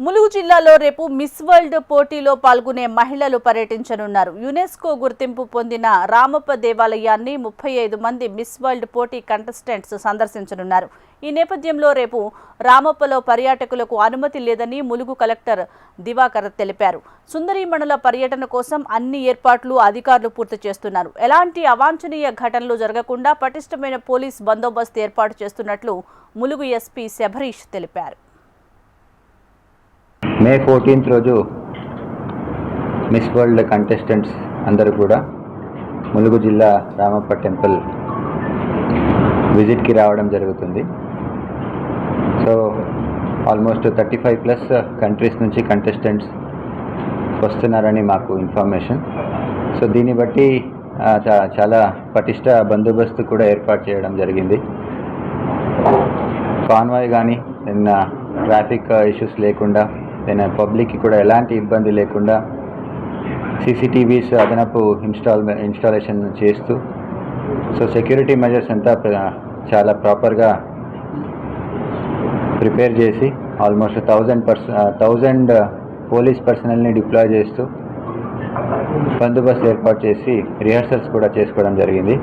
ములుగు జిల్లాలో రేపు miss world పోటీలో పాల్గొనే మహిళలు పర్యటించనున్నారు. యునెస్కో గుర్తింపు పొందిన రామప్ప దేవాలయాన్ని 35 మంది మిస్ వరల్డ్ పోటీ కంటెస్టెంట్స్ సందర్శించనున్నారు. ఈ నేపథ్యంలో రేపు రామప్పలో పర్యాటకులకు అనుమతి లేదని ములుగు కలెక్టర్ దివాకర్ తెలిపారు. సుందరీమణుల పర్యటన కోసం అన్ని ఏర్పాట్లు అధికారులు పూర్తి చేస్తున్నారు. ఎలాంటి అవాంఛనీయ ఘటనలు జరగకుండా పటిష్టమైన పోలీస్ బందోబస్తు ఏర్పాటు చేస్తున్నట్లు ములుగు ఎస్పీ శబరీష్ తెలిపారు. మే 14th రోజు మిస్ వరల్డ్ కంటెస్టెంట్స్ అందరూ కూడా ములుగు జిల్లా రామప్ప టెంపుల్ విజిట్కి రావడం జరుగుతుంది. సో ఆల్మోస్ట్ 35+ కంట్రీస్ నుంచి కంటెస్టెంట్స్ వస్తున్నారని మాకు ఇన్ఫర్మేషన్. సో దీన్ని బట్టి చాలా పటిష్ట బందోబస్తు కూడా ఏర్పాటు చేయడం జరిగింది. కాన్వాయ్ కానీ నిన్న ట్రాఫిక్ ఇష్యూస్ లేకుండా నేను పబ్లిక్కి కూడా ఎలాంటి ఇబ్బంది లేకుండా సీసీటీవీస్ అదనపు ఇన్స్టాలేషన్ చేస్తూ సో సెక్యూరిటీ మెజర్స్ అంతా చాలా ప్రాపర్గా ప్రిపేర్ చేసి ఆల్మోస్ట్ 1000 పోలీస్ పర్సనల్ని డిప్లాయ్ చేస్తూ బందోబస్తు ఏర్పాటు చేసి రిహార్సల్స్ కూడా చేసుకోవడం జరిగింది.